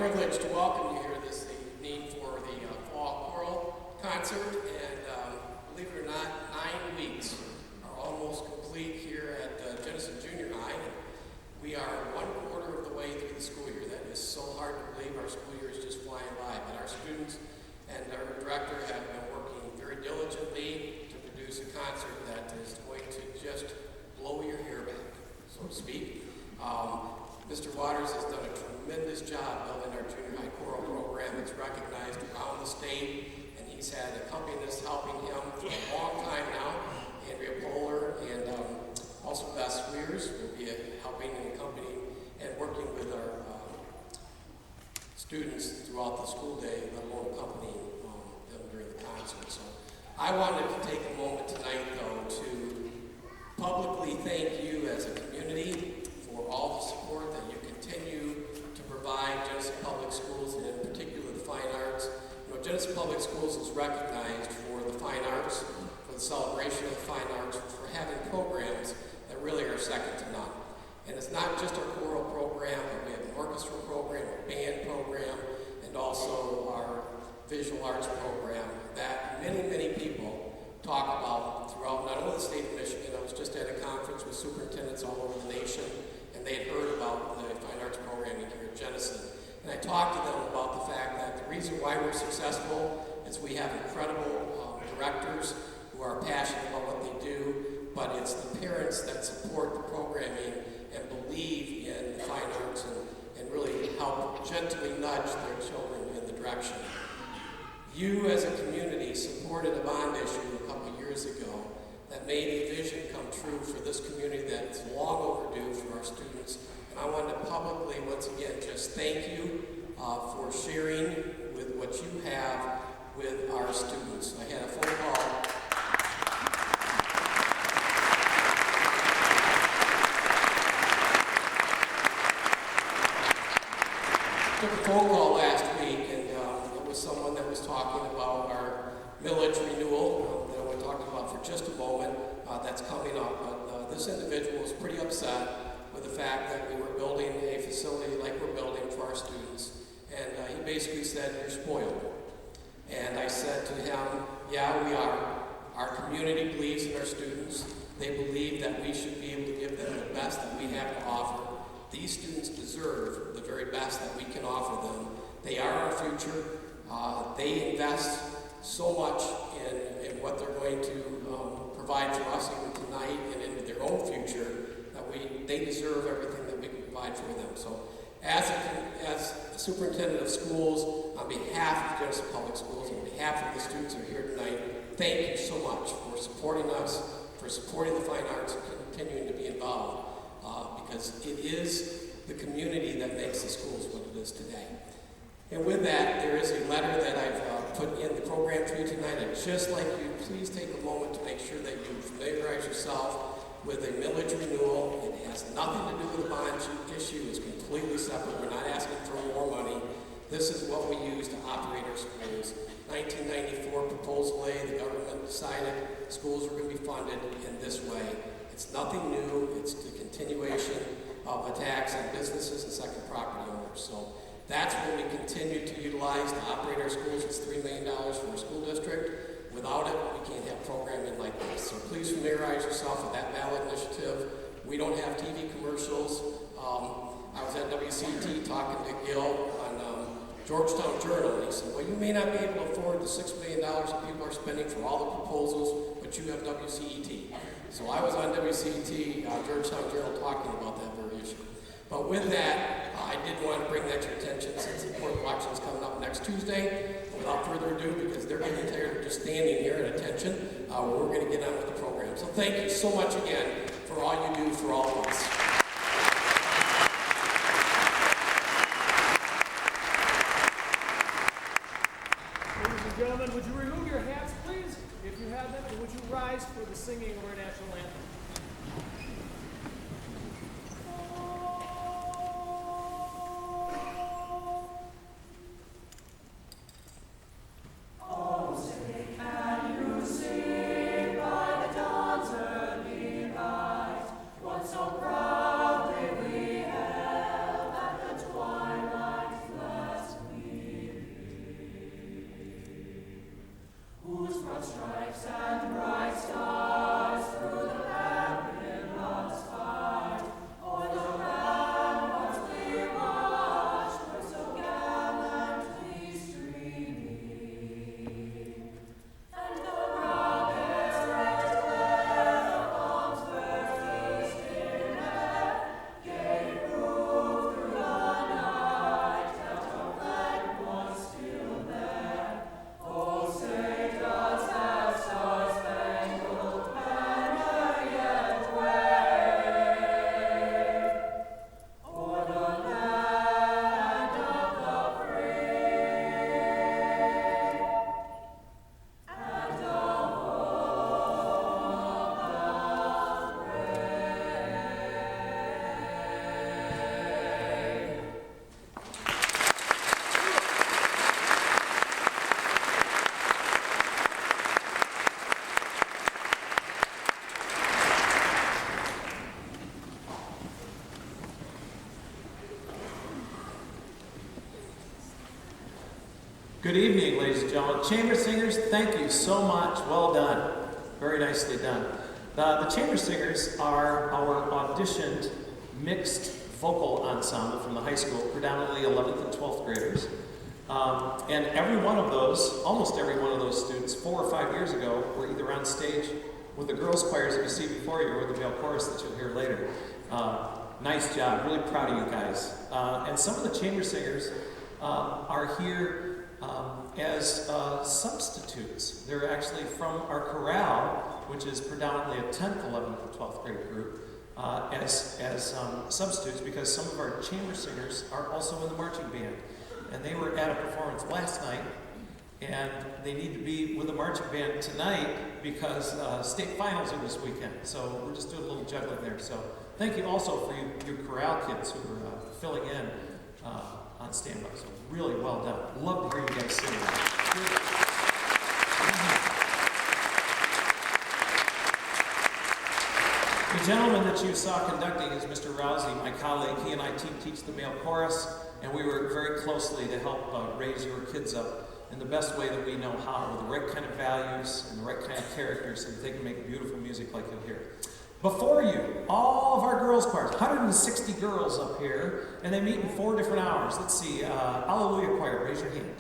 privilege to welcome you here this evening for the fall choral concert, and believe it or not, 9 weeks are almost complete here at Jenison Junior High. We are 1/4 of the way through the school year. That is so hard to believe. Our school year is just flying by, but our students and our director have been working very diligently to produce a concert that is going to just blow your hair back, so to speak. Mr. Waters has done a tremendous job building our junior high choral program. It's recognized around the state, and he's had accompanists helping him for a long time now. Andrea Pohler and also Beth Sweers will be helping and accompanying and working with our students throughout the school day, let alone accompanying them during the concert. So I wanted to take a moment tonight, though, to publicly thank you as a community for all the support that you continue to provide Jenison Public Schools, and in particular the fine arts. You know, Jenison Public Schools is recognized for the fine arts, for the celebration of the fine arts, for having programs that really are second to none. And it's not just our choral program, but we have an orchestra program, a band program, and also our visual arts program that many, many people talk about throughout not only the state of Michigan. I was just at a conference with superintendents all over the nation, and they had heard about the fine arts programming here at Jenison. And I talked to them about the fact that the reason why we're successful is we have incredible directors who are passionate about what they do, but it's the parents that support the programming and believe in the fine arts and really help gently nudge their children in the direction. You as a community supported a bond issue a couple years ago that made a vision come true for this community that's long overdue for our students. And I wanted to publicly, once again, just thank you for sharing with what you have with our students. I had a phone call. I took a phone call last week, and it was someone that was talking about our millage renewal that we talked about for just a moment. That's coming up, but this individual was pretty upset with the fact that we were building a facility like we're building for our students, and he basically said, "You're spoiled." And I said to him, "Yeah, we are. Our community believes in our students. They believe that we should be able to give them the best that we have to offer. These students deserve the very best that we can offer them. They are our future. They invest so much in what they're going to provide for us even tonight and into their own future, that they deserve everything that we can provide for them." So as a superintendent of schools, on behalf of Jenison Public Schools, on behalf of the students who are here tonight, thank you so much for supporting us, for supporting the fine arts and continuing to be involved, because it is the community that makes the schools what it is today. And with that, there is a letter that I've put in the program for you tonight. I'd just like you to please take a moment to make sure that you familiarize yourself with a millage renewal. It has nothing to do with the bond issue. It's completely separate. We're not asking for more money. This is what we use to operate our schools. 1994 proposal A, the government decided schools were going to be funded in this way. It's nothing new. It's the continuation of a tax on businesses and second property owners. So that's what we continue to utilize to operate our schools. It's $3 million for a school district. Without it, we can't have programming like this. So please familiarize yourself with that ballot initiative. We don't have TV commercials. I was at WCT talking to Gil on Georgetown Journal, and he said, "Well, you may not be able to afford the $6 million that people are spending for all the proposals, but you have WCET." So I was on WCT, Georgetown Journal, talking about that very issue. But with that, I did want to bring that to your attention since the board election is coming up next Tuesday. Without further ado, because they're getting tired of just standing here at attention, we're going to get on with the program. So thank you so much again for all you do for all of us. Ladies and gentlemen, would you remove your hats, please, if you have them, and would you rise for the singing of our national anthem? Can you see by the dawn's early light what so bright? Good evening, ladies and gentlemen. ChamberSingers, thank you so much. Well done. Very nicely done. The ChamberSingers are our auditioned mixed vocal ensemble from the high school, predominantly 11th and 12th graders. And every one of those, almost every one of those students, 4 or 5 years ago, were either on stage with the girls' choirs that you see before you or the male chorus that you'll hear later. Nice job. Really proud of you guys. And some of the ChamberSingers are here as substitutes. They're actually from our Chorale, which is predominantly a 10th, 11th, and 12th grade group, as substitutes because some of our ChamberSingers are also in the marching band. And they were at a performance last night, and they need to be with the marching band tonight because state finals are this weekend. So we're just doing a little juggling there. So thank you also for your Chorale kids who are filling in on standby. So really well done. Love to hear you guys sing. The gentleman that you saw conducting is Mr. Rowsey, my colleague. He and I teach the male chorus, and we work very closely to help raise your kids up in the best way that we know how, with the right kind of values and the right kind of characters so that they can make beautiful music like you'll hear. Before you, all of our girls' choirs, 160 girls up here, and they meet in 4 different hours. Let's see, Hallelujah Choir, raise your hand.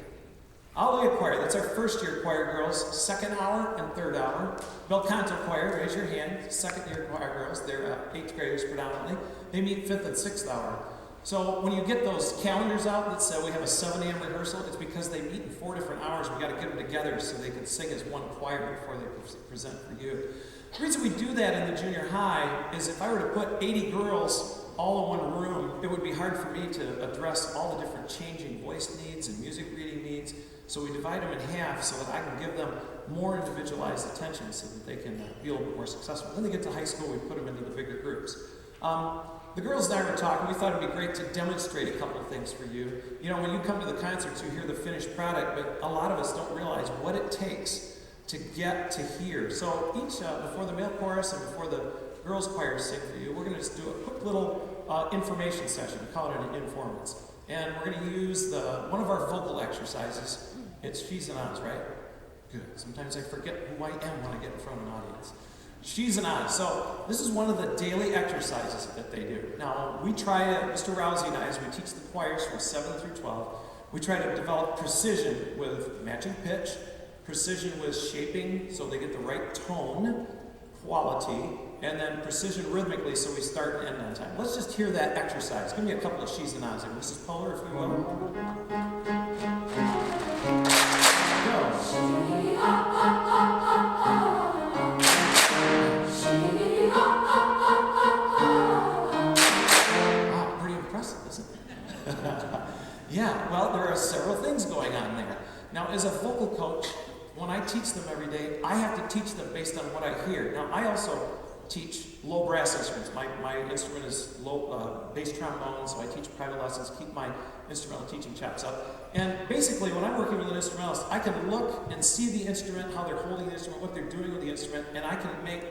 Hallelujah Choir, that's our first-year choir girls, 2nd hour and 3rd hour. Bel Canto Choir, raise your hand, 2nd-year choir girls, they're 8th graders predominantly. They meet 5th and 6th hour. So when you get those calendars out that say we have a 7 a.m. rehearsal, it's because they meet in 4 different hours. We've got to get them together so they can sing as one choir before they present for you. The reason we do that in the junior high is if I were to put 80 girls all in one room, it would be hard for me to address all the different changing voice needs and music reading needs. So we divide them in half so that I can give them more individualized attention so that they can be a little bit more successful. When they get to high school, we put them into the bigger groups. The girls and I were talking, we thought it'd be great to demonstrate a couple of things for you. You know, when you come to the concerts, you hear the finished product, but a lot of us don't realize what it takes to get to here. So each, before the male chorus and before the girls' choir sing for you, we're going to just do a quick little information session. We call it an informant. And we're going to use one of our vocal exercises. It's she's and ahs, right? Good. Sometimes I forget who I am when I get in front of an audience. She's and ahs. So this is one of the daily exercises that they do. Now, we try to, Mr. Rowsey and I, as we teach the choirs from 7 through 12, we try to develop precision with matching pitch, precision with shaping so they get the right tone, quality, and then precision rhythmically so we start and end on time. Let's just hear that exercise. Give me a couple of she's and ahs here. Mrs. Pohler, if you will. Wow, pretty impressive, isn't it? Yeah, well, there are several things going on there. Now, as a vocal coach, when I teach them every day, I have to teach them based on what I hear. Now, I also teach low brass instruments. My instrument is low bass trombone, so I teach private lessons, keep my instrumental teaching chops up. And basically, when I'm working with an instrumentalist, I can look and see the instrument, how they're holding the instrument, what they're doing with the instrument, and I can make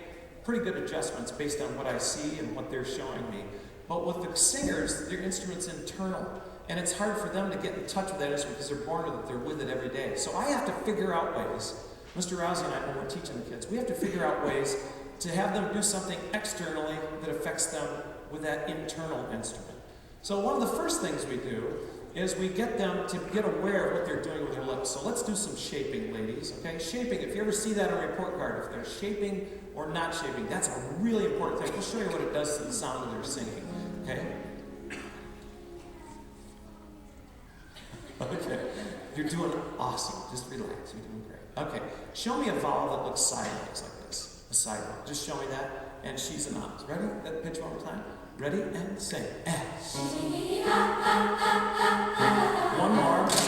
pretty good adjustments based on what I see and what they're showing me. But with the singers, their instrument's internal. And it's hard for them to get in touch with that instrument because they're born with it, they're with it every day. So I have to figure out ways, Mr. Rowsey and I, when we're teaching the kids, we have to figure out ways to have them do something externally that affects them with that internal instrument. So one of the first things we do is we get them to get aware of what they're doing with their lips. So let's do some shaping, ladies, okay? Shaping, if you ever see that on a report card, if they're shaping or not shaping, that's a really important thing. We'll show you what it does to the sound of their singing, okay? Okay, you're doing awesome. Just relax, you're doing great. Okay, show me a vowel that looks sideways like this. A side vowel. Just show me that. And she's and ahs. Ready? That pitch one more time. Ready? And sing. S. One more. Use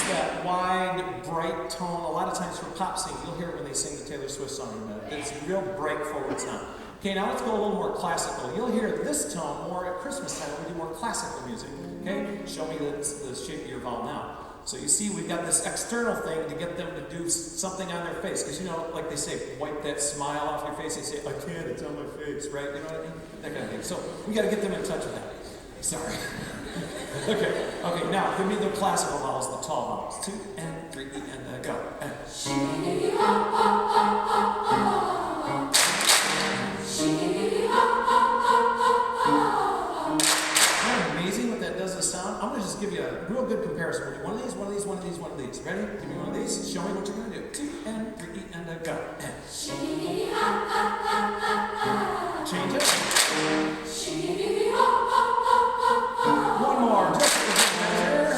that wide, bright tone. A lot of times for pop singing, you'll hear it when they sing the Taylor Swift song in a minute. It's a real bright forward sound. Okay, now let's go a little more classical. You'll hear this tone more at Christmas time when we do more classical music. Okay, show me the shape of your vowel now. So you see, we've got this external thing to get them to do something on their face. Because you know, like they say, wipe that smile off your face. They say, I can't, it's on my face, right? You know what I mean? That kind of thing. So we got to get them in touch with that. Sorry. Okay, now give me the classical vowels, the tall vowels. 2 and 3 and go. Isn't that amazing what that does to sound? I'm going to just give you a real good comparison. We'll do one of these, one of these, one of these, one of these. Ready? Give me one of these. Show me what you're going to do. 2 and 3 and go. Change it. One more. Just a bit better.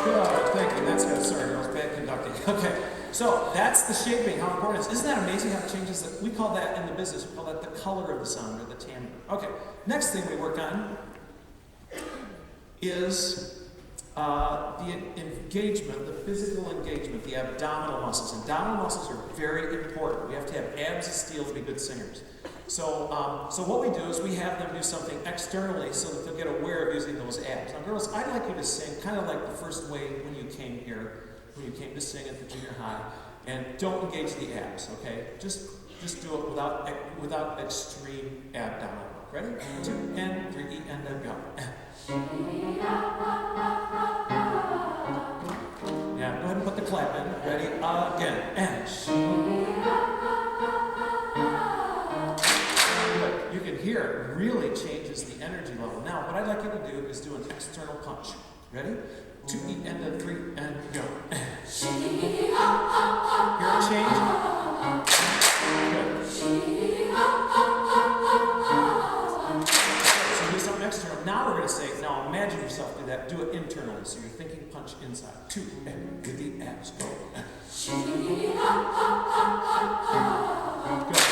Good. Thank you. That's good. Sorry, that was bad conducting. Okay. So that's the shaping, how important it is. Isn't that amazing how it changes? We call that in the business, we call that the color of the sound or the timbre. Okay. Next thing we work on is the engagement, the physical engagement, the abdominal muscles. Abdominal muscles are very important. We have to have abs of steel to be good singers. So what we do is we have them do something externally so that they'll get aware of using those abs. Now girls, I'd like you to sing kind of like the first way when you came here, when you came to sing at the junior high, and don't engage the abs, okay? Just do it without extreme abdominal. Ready? 2 and 3 and then go. Yeah, go ahead and put the clap in. Ready? Again. And good. You can hear it really changes the energy level. Now, what I'd like you to do is do an external punch. Ready? 2 and then 3 and go. Hear it change? Good. So do something external. Now we're going to say, now imagine yourself do that. Do it internally. So you're thinking punch inside. 2 and with the abs. Go. Good.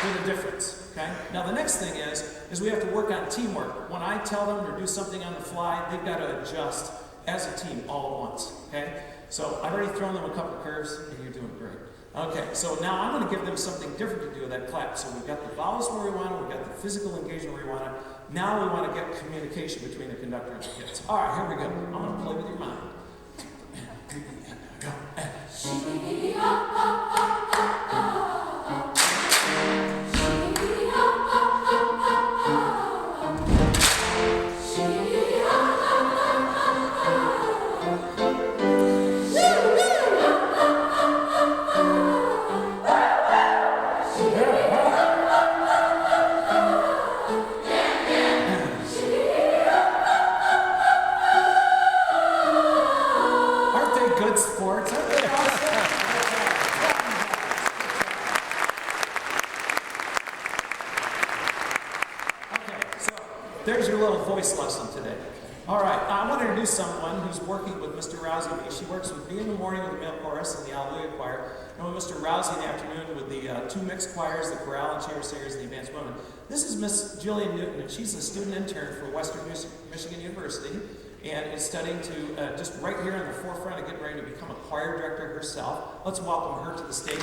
Do the difference. Okay? Now the next thing is we have to work on teamwork. When I tell them to do something on the fly, they've got to adjust as a team all at once. Okay? So I've already thrown them a couple of curves, and you're doing great. Okay, so now I'm going to give them something different to do with that clap. So we've got the vowels where we want it, we've got the physical engagement where we want it. Now we want to get communication between the conductor and the kids. All right, here we go. I'm going to play with your mind. Go. There's your little voice lesson today. All right, I want to introduce someone who's working with Mr. Rowsey. She works with me in the morning with the male chorus and the Alleluia choir, and with Mr. Rowsey in the afternoon with the two mixed choirs, the Chorale and ChamberSingers and the Advanced Women. This is Miss Jillian Newton, and she's a student intern for Western Michigan University, and is studying to just right here in the forefront of getting ready to become a choir director herself. Let's welcome her to the stage.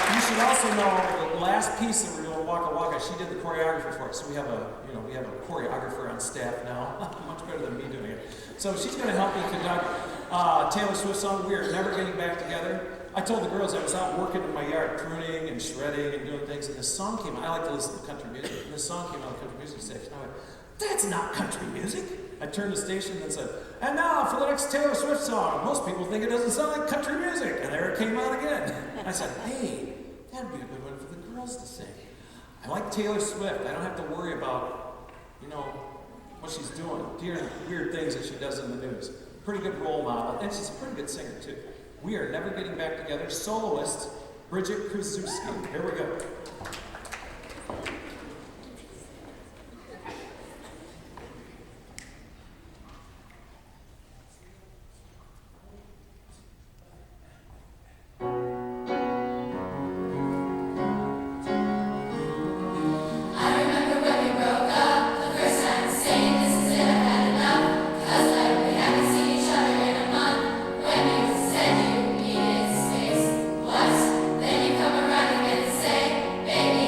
You should also know the last piece that we're doing, Waka Waka, she did the choreography for us. So we have a choreographer on staff now, much better than me doing it. So she's going to help me conduct Taylor Swift's song, We Are Never Getting Back Together. I told the girls I was out working in my yard, pruning and shredding and doing things, and this song came out. I like to listen to country music, and this song came out on the country music station. I went, that's not country music. I turned the station and said, and now for the next Taylor Swift song. Most people think it doesn't sound like country music. And there it came out again. I said, hey, that'd be a good one for the girls to sing. I like Taylor Swift. I don't have to worry about, what she's doing, weird things that she does in the news. Pretty good role model, and she's a pretty good singer too. We Are Never Getting Back Together, soloist Bridget Krasuski. Here we go. Baby,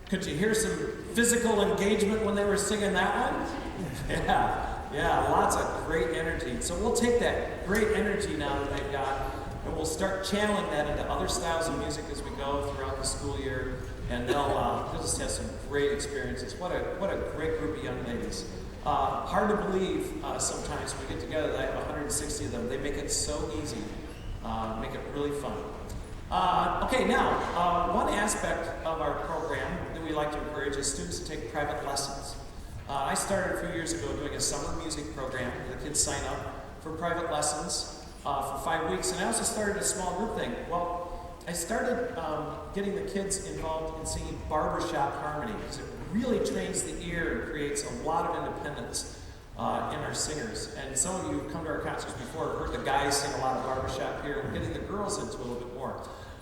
Could you hear some physical engagement when they were singing that one? Yeah, lots of great energy. So we'll take that great energy now that they've got, and we'll start channeling that into other styles of music as we go throughout the school year, and they'll just have some great experiences. What a great group of young ladies. Hard to believe sometimes we get together that I have 160 of them. They make it so easy, make it really fun. Okay, now, one aspect of our program that we like to encourage is students to take private lessons. I started a few years ago doing a summer music program. The kids sign up for private lessons for 5 weeks, and I also started a small group thing. Well, I started getting the kids involved in singing barbershop harmony, because it really trains the ear and creates a lot of independence in our singers. And some of you who've come to our concerts before have heard the guys sing a lot of barbershop here, and getting the girls into a little bit more.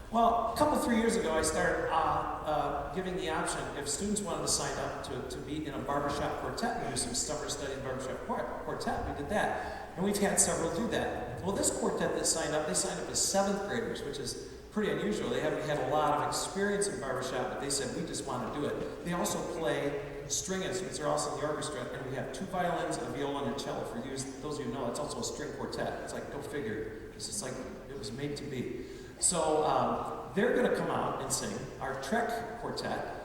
Well, a couple, 3 years ago, I started giving the option, if students wanted to sign up to be in a barbershop quartet, and do some summer study in barbershop quartet, we did that. And we've had several do that. Well, this quartet that signed up, they signed up as 7th graders, which is pretty unusual. They haven't had a lot of experience in barbershop, but they said, we just want to do it. They also play string instruments. They're also in the orchestra, and we have 2 violins, a viola, and a cello. For those of you who know, it's also a string quartet. It's like, go figure. It's just like, it was made to be. So they're going to come out and sing our Trek quartet.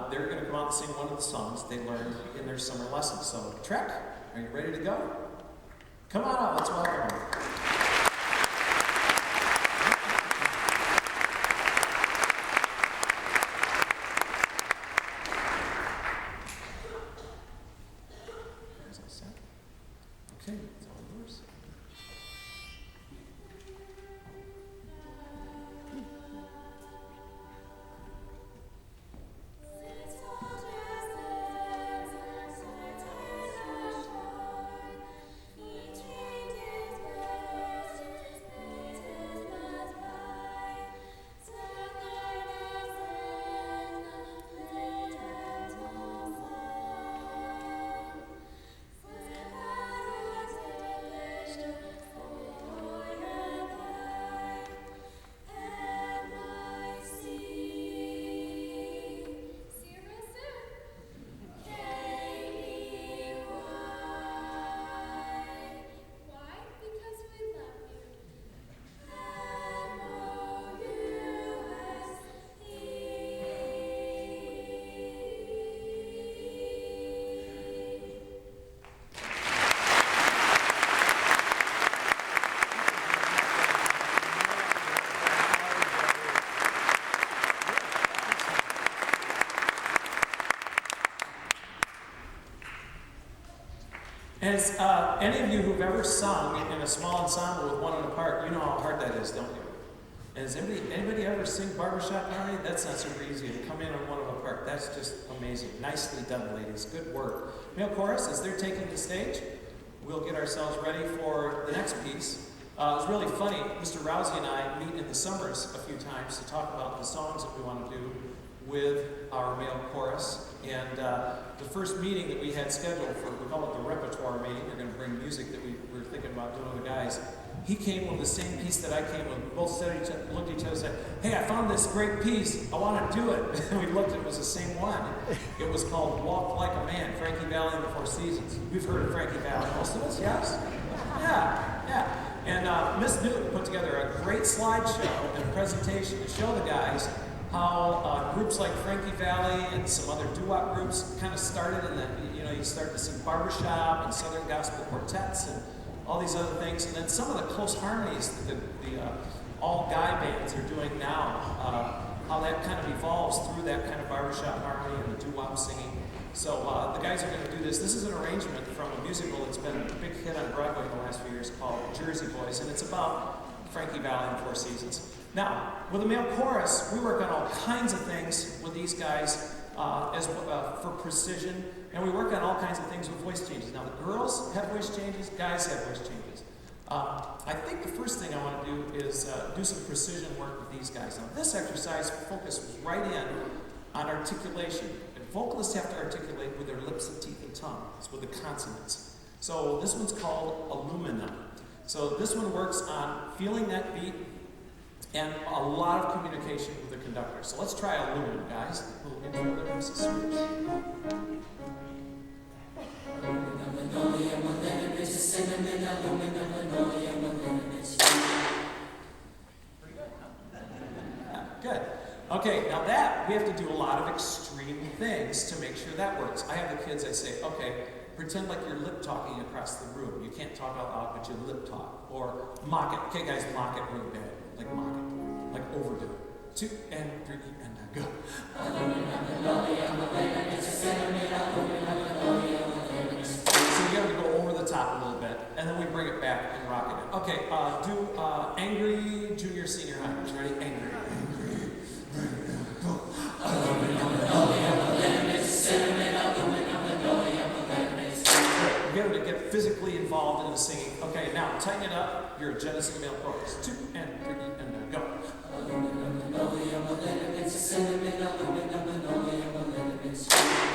They're going to come out and sing one of the songs they learned in their summer lessons. So Trek, are you ready to go? Come on out, let's welcome them. Okay, it's all yours. As any of you who've ever sung in a small ensemble with one in a part, you know how hard that is, don't you? Has anybody ever sing barbershop harmony? That's not super easy to come in on one of a part. That's just amazing. Nicely done, ladies. Good work. Male chorus, as they're taking the stage, we'll get ourselves ready for the next piece. It was really funny. Mr. Rowsey and I meet in the summers a few times to talk about the songs that we want to do with our male chorus. And the first meeting that we had scheduled for, we call it the repertoire meeting. We're going to bring music that we were thinking about doing with the guys. He came with the same piece that I came with. We both looked at each other and said, hey, I found this great piece. I want to do it. And we looked, it was the same one. It was called Walk Like a Man, Frankie Vallie and the Four Seasons. We've heard of Frankie Vallie, most of us, yes? Yeah. And Miss Newton put together a great slideshow and presentation to show the guys how groups like Frankie Vallie and some other doo-wop groups kind of started in that, you start to see barbershop and Southern gospel quartets and all these other things. And then some of the close harmonies that the all-guy bands are doing now, how that kind of evolves through that kind of barbershop harmony and the doo-wop singing. So the guys are going to do this. This is an arrangement from a musical that's been a big hit on Broadway in the last few years called Jersey Boys, and it's about Frankie Vallie and the Four Seasons. Now, with the male chorus, we work on all kinds of things with these guys for precision, and we work on all kinds of things with voice changes. Now, the girls have voice changes, guys have voice changes. I think the first thing I want to do is do some precision work with these guys. Now, this exercise focuses right in on articulation. And vocalists have to articulate with their lips and teeth and tongue. It's with the consonants. So this one's called Illumina. So this one works on feeling that beat and a lot of communication with the conductor. So let's try a little, guys. A little intro there, Mrs. Sweers. Good. Okay, now that, we have to do a lot of extreme things to make sure that works. I have the kids, I say, okay, pretend like you're lip talking across the room. You can't talk out loud, but you lip talk. Or mock it. Okay, guys, mock it really bad. Like mock it. Like overdo it. 2 and 3 and go. So you got to go over the top a little bit, and then we bring it back and rock it in. Okay, do angry junior senior high. Ready? Angry. Get them to get physically involved in the singing. Okay, now tighten it up. You're a Jenison male chorus. 2 and 3 and go.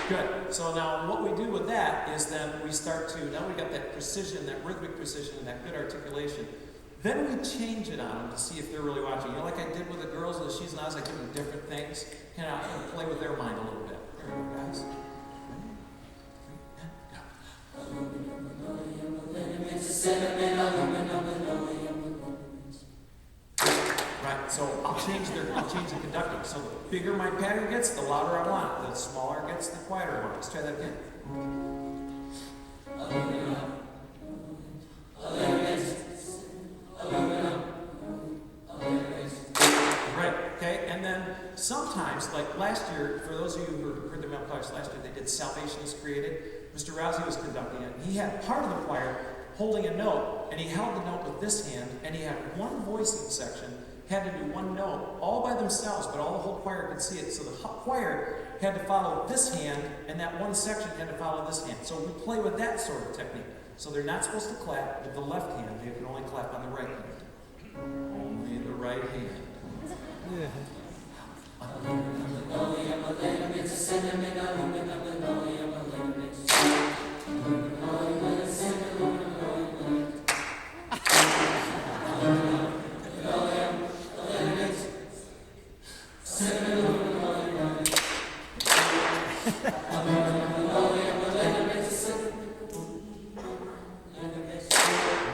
Good. So now what we do with that is then we start to, now we got that precision, that rhythmic precision, and that good articulation. Then we change it on them to see if they're really watching. You know, like I did with the girls and the she's and I's, I give them different things. Kind of play with their mind a little bit. There we go, guys. Right, so I'll change the conducting. So the bigger my pattern gets, the louder I want it. The smaller it gets, the quieter I want it. Let's try that again. Right, okay, and then sometimes, like last year, for those of you who heard the male choirs last year, they did Salvation is Created. Mr. Rowsey was conducting it. He had part of the choir holding a note, and he held the note with this hand, and he had one voicing section, had to do one note, all by themselves, but all the whole choir could see it. So the choir had to follow this hand, and that one section had to follow this hand. So we play with that sort of technique. So they're not supposed to clap with the left hand, they can only clap on the right hand. Only the right hand. Yeah.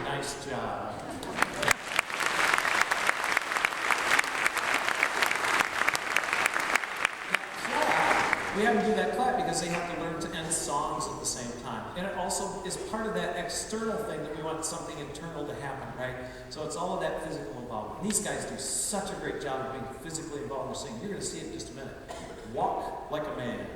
Nice job. We have to do that clap because they have to learn to end songs at the same time. And it also is part of that external thing that we want something internal to happen, right? So it's all of that physical involvement. And these guys do such a great job of being physically involved in their singing. You're going to see it in just a minute. Walk like a man.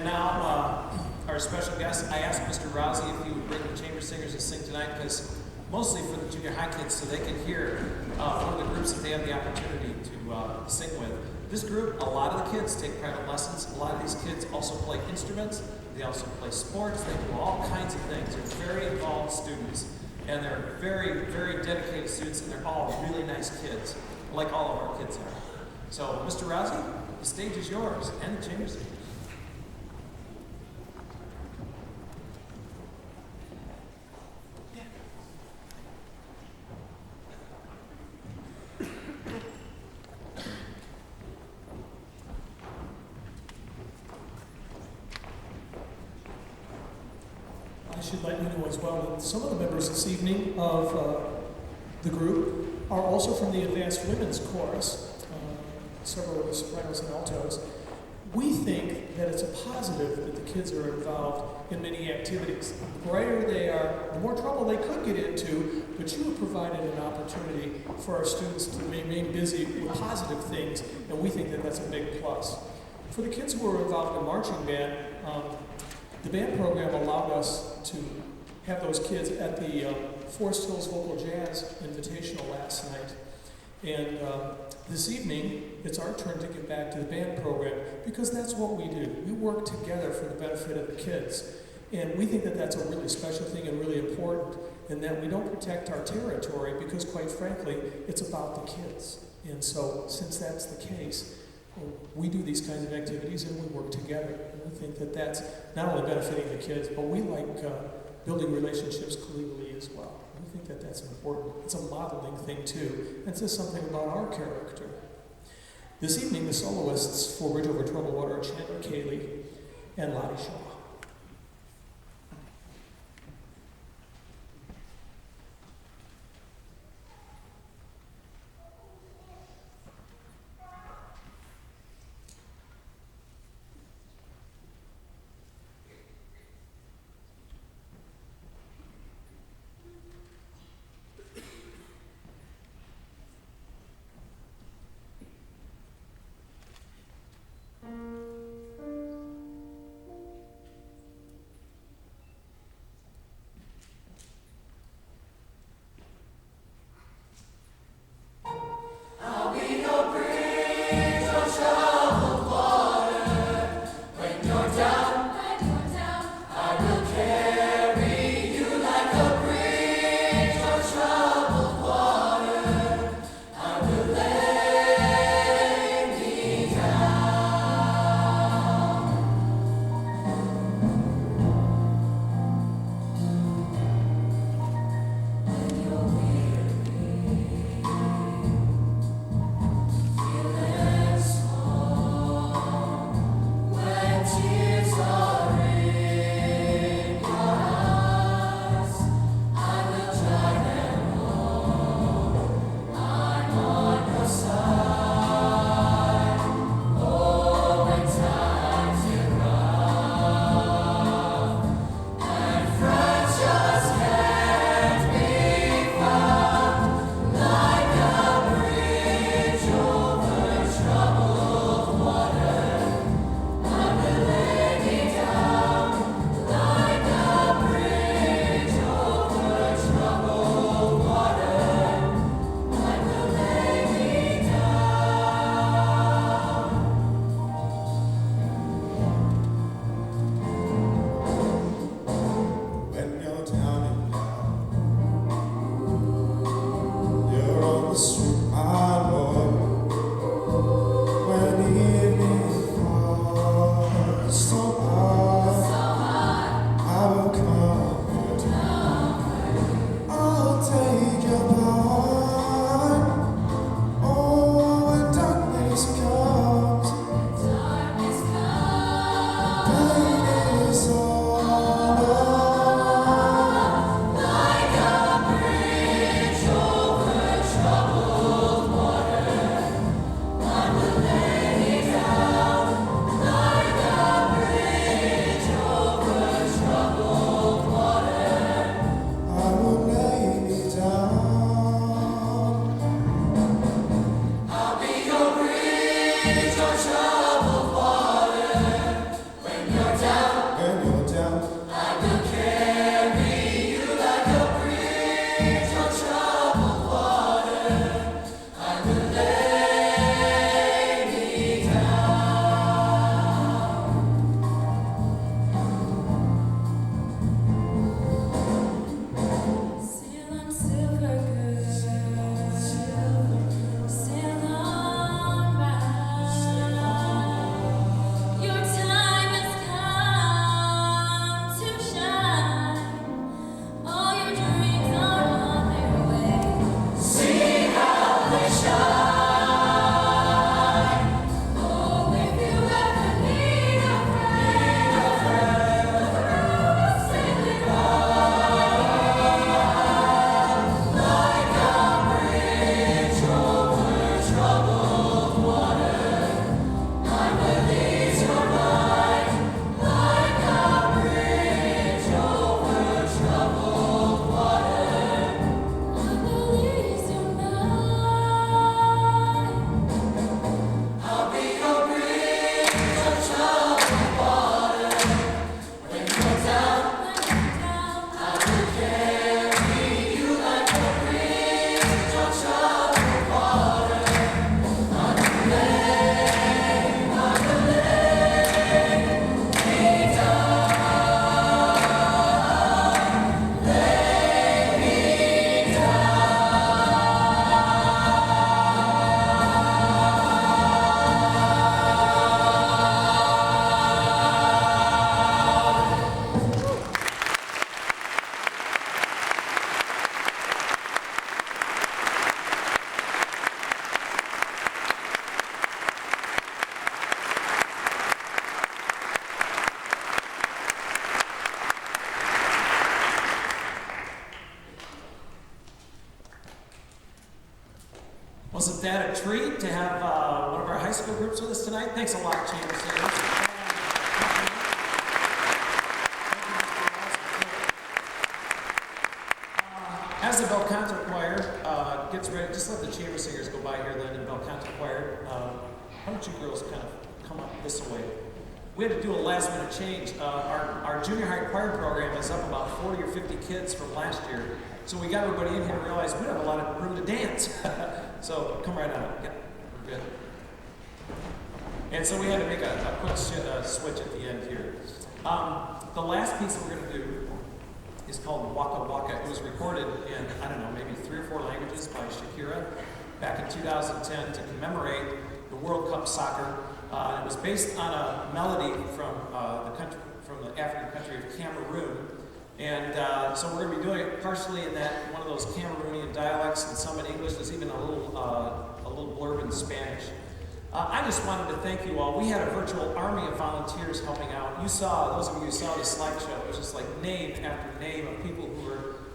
And now, our special guest, I asked Mr. Rowsey if he would bring the chamber singers to sing tonight, because mostly for the junior high kids, so they can hear one of the groups that they have the opportunity to sing with. This group, a lot of the kids take private lessons. A lot of these kids also play instruments. They also play sports. They do all kinds of things. They're very involved students, and they're very, very dedicated students, and they're all really nice kids, like all of our kids are. So, Mr. Rowsey, the stage is yours, and the chamber singers. I should let you know as well that some of the members this evening of the group are also from the Advanced Women's Chorus, several of the sopranos and altos. We think that it's a positive that the kids are involved in many activities. The brighter they are, the more trouble they could get into, but you have provided an opportunity for our students to remain busy with positive things, and we think that that's a big plus. For the kids who are involved in marching band, the band program allowed us to have those kids at the Forest Hills Vocal Jazz Invitational last night. And this evening, it's our turn to get back to the band program, because that's what we do. We work together for the benefit of the kids. And we think that that's a really special thing and really important, and that we don't protect our territory, because quite frankly, it's about the kids. And so, since that's the case, we do these kinds of activities and we work together. And we think that that's not only benefiting the kids, but we like building relationships collegially as well. We think that that's important. It's a modeling thing too. It says something about our character. This evening, the soloists for Bridge Over Troubled Water are Chandler Cayley and Lottie Shaw. Feel Wasn't that a treat to have one of our high school groups with us tonight? Thanks a lot, ChamberSingers. As the bel canto choir gets ready, just let the ChamberSingers go by here then, and bel canto choir. Why don't you girls kind of come up this way? We had to do a last minute change. Our junior high choir program is up about 40 or 50 kids from last year. So we got everybody in here and realized we have a lot of room to dance. So come right on. Yeah, we're good. And so we had to make a quick switch at the end here. The last piece that we're going to do is called Waka Waka. It was recorded in, I don't know, maybe 3 or 4 languages by Shakira back in 2010 to commemorate the World Cup soccer. It was based on a melody from the African country of Cameroon. And so we're going to be doing it partially in one of those Cameroonian dialects and some in English. There's even a little blurb in Spanish. I just wanted to thank you all. We had a virtual army of volunteers helping out. Those of you who saw the slideshow, it was just like name after name of people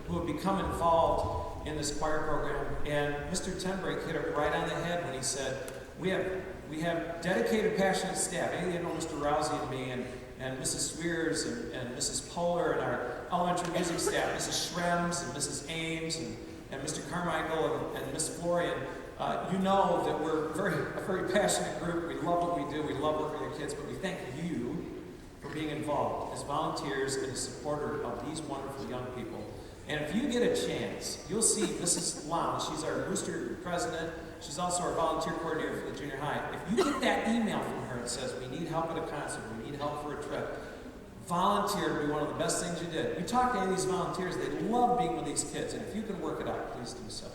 who have become involved in this choir program. And Mr. Tenbrink hit it right on the head when he said, we have dedicated, passionate staff. Any of you know Mr. Rowsey and me, and Mrs. Sweers and Mrs. Pohler, and our elementary music staff, Mrs. Schrems and Mrs. Ames and Mr. Carmichael and Miss Florian. You know that we're a very passionate group. We love what we do. We love working with kids, but we thank you for being involved as volunteers and a supporter of these wonderful young people. And if you get a chance, you'll see Mrs. Lam. She's our booster president. She's also our volunteer coordinator for the junior high. If you get that email from her that says, we need help at a concert, we need help for a trip, volunteer would be one of the best things you did. You talk to any of these volunteers, they love being with these kids, and if you can work it out, please do so.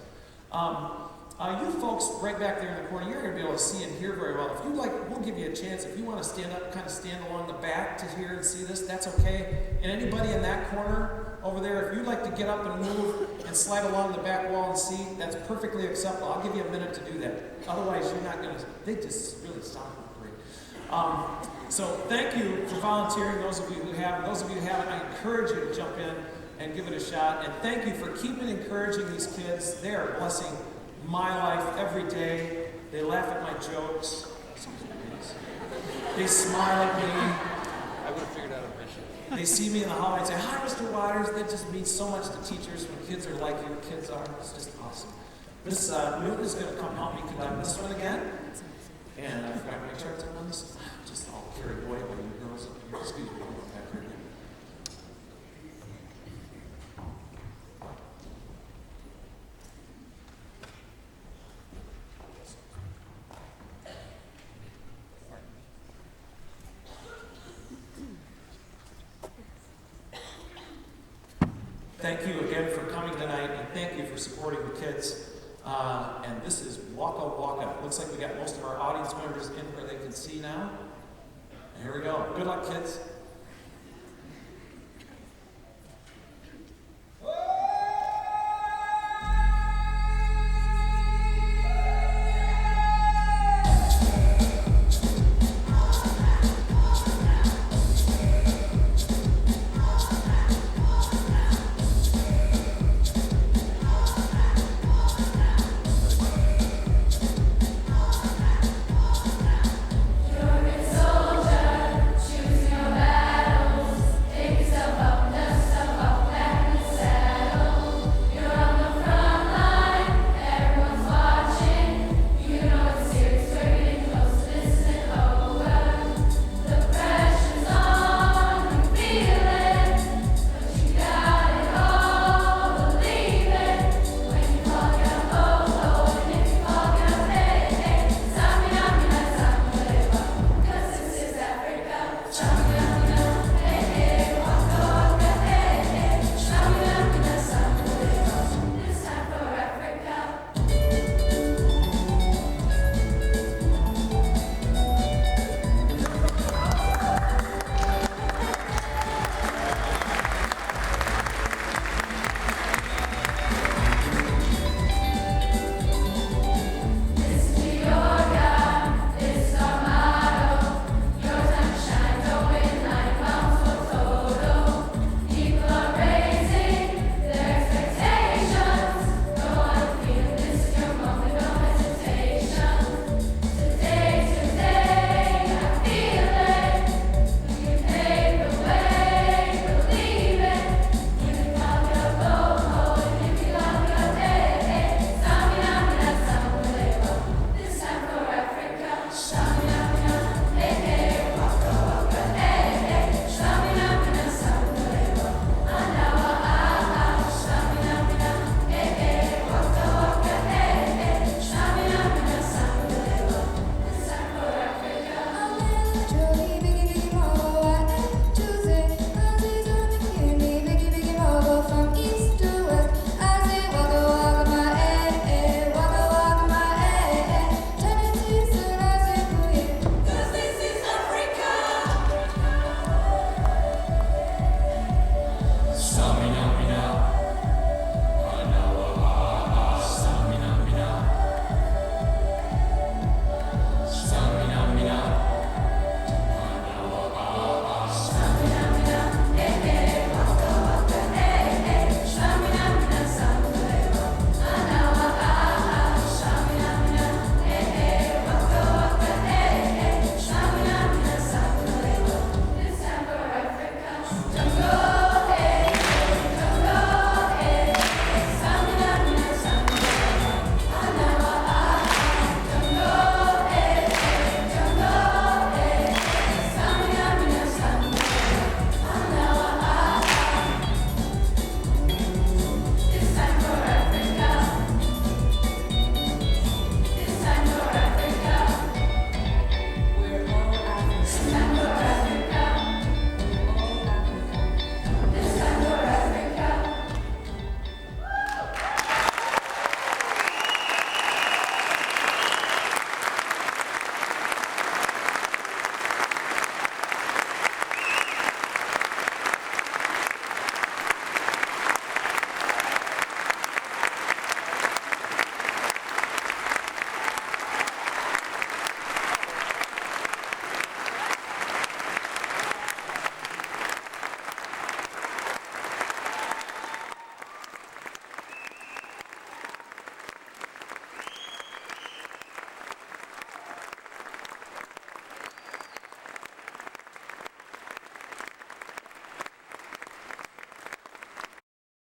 You folks right back there in the corner, you're going to be able to see and hear very well. If you like, we'll give you a chance. If you want to stand up, kind of stand along the back to hear and see this, that's okay. And anybody in that corner over there, if you'd like to get up and move and slide along the back wall and see, that's perfectly acceptable. I'll give you a minute to do that. Otherwise, you're not going to, they just really sound great. So thank you for volunteering, those of you who have. Those of you who haven't, I encourage you to jump in and give it a shot. And thank you for keeping encouraging these kids. They are blessing my life every day. They laugh at my jokes. They smile at me. I would have figured out a mission. They see me in the hallway and say, "Hi, Mr. Waters." That just means so much to teachers when kids are like your kids are. It's just awesome. Miss Newton is going to come help me conduct this one again. And I forgot my charts on this. I'm just all carried away by you girls. Excuse me. Back here again. Thank you again for coming tonight, and thank you for supporting the kids. And this is Waka Waka. Looks like we got most of our audience members in where they can see now. And here we go. Good luck, kids.